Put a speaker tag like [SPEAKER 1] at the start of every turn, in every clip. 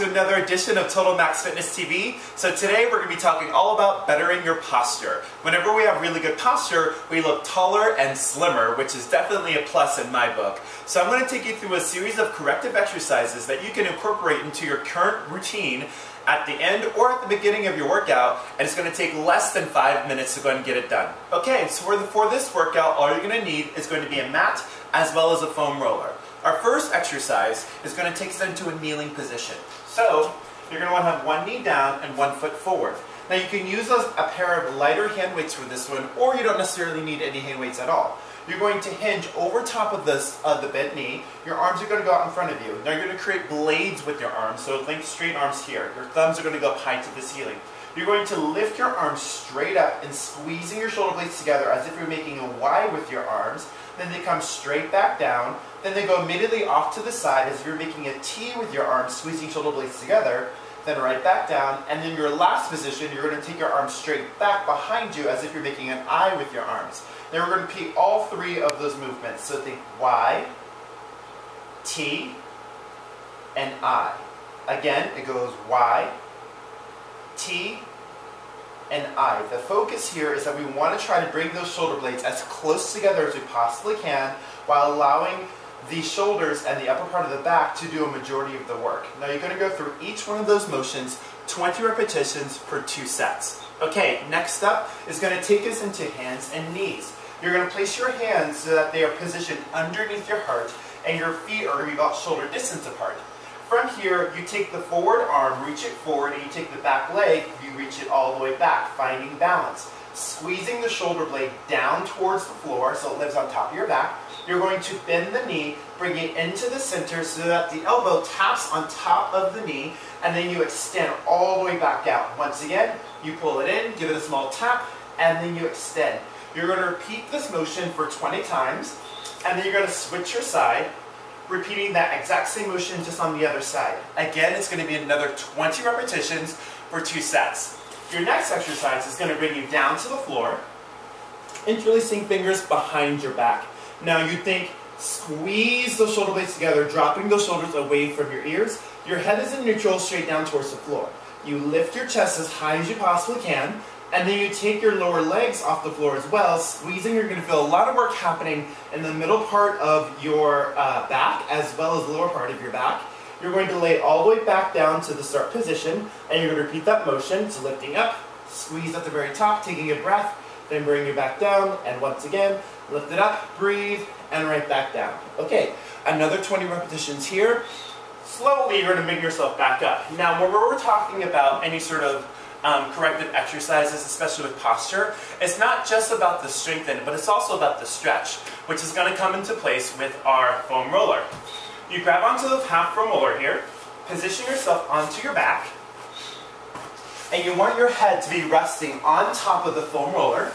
[SPEAKER 1] to another edition of Total Max Fitness TV. So today we're going to be talking all about bettering your posture. Whenever we have really good posture, we look taller and slimmer, which is definitely a plus in my book. So I'm going to take you through a series of corrective exercises that you can incorporate into your current routine at the end or at the beginning of your workout, and it's going to take less than 5 minutes to go ahead and get it done. Okay, so for this workout, all you're going to need is going to be a mat as well as a foam roller. Our first exercise is going to take us into a kneeling position. So you're going to want to have one knee down and 1 foot forward. Now you can use a pair of lighter hand weights for this one, or you don't necessarily need any hand weights at all. You're going to hinge over top of the bent knee. Your arms are going to go out in front of you. Now you're going to create blades with your arms, so think straight arms here. Your thumbs are going to go up high to the ceiling. You're going to lift your arms straight up and squeezing your shoulder blades together as if you're making a Y with your arms. Then they come straight back down. Then they go immediately off to the side as if you're making a T with your arms, squeezing shoulder blades together. Then right back down. And then your last position, you're going to take your arms straight back behind you as if you're making an I with your arms. Then we're going to repeat all three of those movements. So think Y, T, and I. Again, it goes Y, T, and I. The focus here is that we want to try to bring those shoulder blades as close together as we possibly can while allowing the shoulders and the upper part of the back to do a majority of the work. Now you're going to go through each one of those motions, 20 repetitions for 2 sets. Okay, next up is going to take us into hands and knees. You're going to place your hands so that they are positioned underneath your heart and your feet are going to be about shoulder distance apart. From here, you take the forward arm, reach it forward, and you take the back leg, you reach it all the way back, finding balance. Squeezing the shoulder blade down towards the floor so it lives on top of your back. You're going to bend the knee, bring it into the center so that the elbow taps on top of the knee, and then you extend all the way back out. Once again, you pull it in, give it a small tap, and then you extend. You're going to repeat this motion for 20 times, and then you're going to switch your side, repeating that exact same motion just on the other side. Again, it's going to be another 20 repetitions for 2 sets. Your next exercise is going to bring you down to the floor, interlacing fingers behind your back. Now you think, squeeze those shoulder blades together, dropping those shoulders away from your ears. Your head is in neutral, straight down towards the floor. You lift your chest as high as you possibly can, and then you take your lower legs off the floor as well, squeezing. You're going to feel a lot of work happening in the middle part of your back as well as the lower part of your back. You're going to lay it all the way back down to the start position, and you're going to repeat that motion. So lifting up, squeeze at the very top, taking a breath, then bring you back down, and once again, lift it up, breathe, and right back down. Okay, another 20 repetitions here. Slowly, you're going to bring yourself back up. Now, when we're talking about any sort of corrective exercises, especially with posture, it's not just about the strengthen, but it's also about the stretch, which is going to come into place with our foam roller. You grab onto the half foam roller here, position yourself onto your back, and you want your head to be resting on top of the foam roller,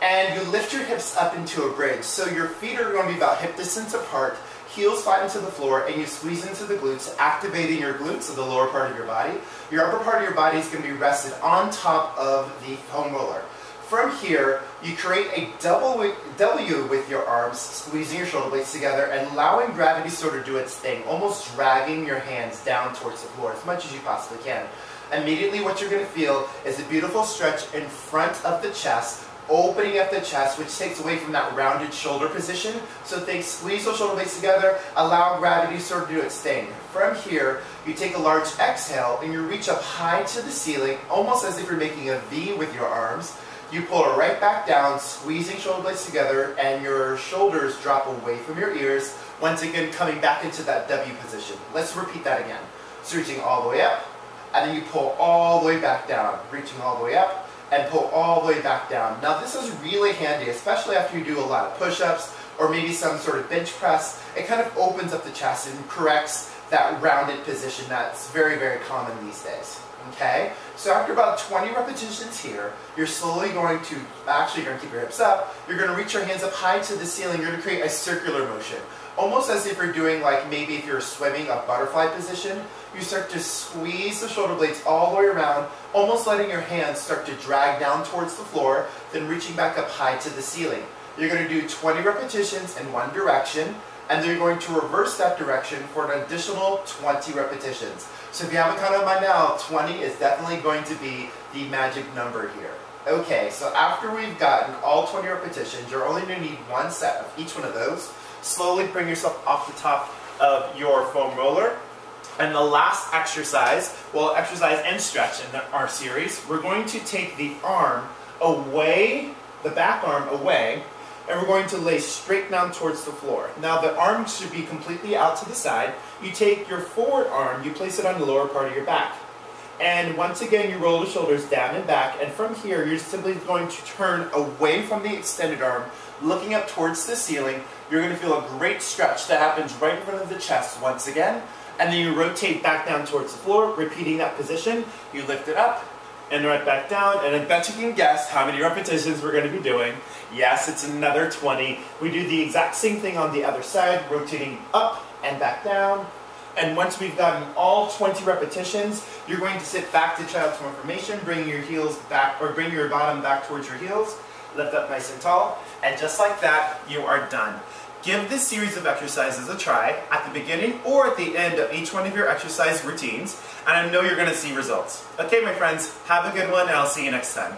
[SPEAKER 1] and you lift your hips up into a bridge. So your feet are going to be about hip distance apart, heels flat into the floor, and you squeeze into the glutes, activating your glutes, so the lower part of your body. Your upper part of your body is going to be rested on top of the foam roller. From here, you create a W with your arms, squeezing your shoulder blades together and allowing gravity sort of do its thing, almost dragging your hands down towards the floor as much as you possibly can. Immediately what you're going to feel is a beautiful stretch in front of the chest, opening up the chest, which takes away from that rounded shoulder position. So think, squeeze those shoulder blades together, allow gravity to sort of do its thing. From here, you take a large exhale and you reach up high to the ceiling, almost as if you're making a V with your arms. You pull it right back down, squeezing shoulder blades together, and your shoulders drop away from your ears, once again coming back into that W position. Let's repeat that again. So reaching all the way up, and then you pull all the way back down, reaching all the way up, and pull all the way back down. Now this is really handy, especially after you do a lot of push-ups or maybe some sort of bench press. It kind of opens up the chest and corrects that rounded position that's very, very common these days. Okay? So after about 20 repetitions here, you're slowly going to, actually you're going to keep your hips up, you're going to reach your hands up high to the ceiling, you're going to create a circular motion. Almost as if you're doing, like maybe if you're swimming, a butterfly position. You start to squeeze the shoulder blades all the way around, almost letting your hands start to drag down towards the floor, then reaching back up high to the ceiling. You're going to do 20 repetitions in one direction. and then you're going to reverse that direction for an additional 20 repetitions. So if you haven't counted by now, 20 is definitely going to be the magic number here. Okay, so after we've gotten all 20 repetitions, you're only going to need one set of each one of those. Slowly bring yourself off the top of your foam roller. And the last exercise, well, exercise and stretch in our series, we're going to take the arm away, the back arm away, and we're going to lay straight down towards the floor. Now the arm should be completely out to the side. You take your forward arm, you place it on the lower part of your back. And once again, you roll the shoulders down and back, and from here, you're simply going to turn away from the extended arm, looking up towards the ceiling. You're going to feel a great stretch that happens right in front of the chest once again. And then you rotate back down towards the floor, repeating that position. You lift it up and right back down. And I bet you can guess how many repetitions we're going to be doing. Yes, it's another 20. We do the exact same thing on the other side, rotating up and back down. And once we've gotten all 20 repetitions, you're going to sit back to child's formation, bring your heels back, or bring your bottom back towards your heels, lift up nice and tall, and just like that, you are done. Give this series of exercises a try at the beginning or at the end of each one of your exercise routines, and I know you're going to see results. Okay, my friends, have a good one, and I'll see you next time.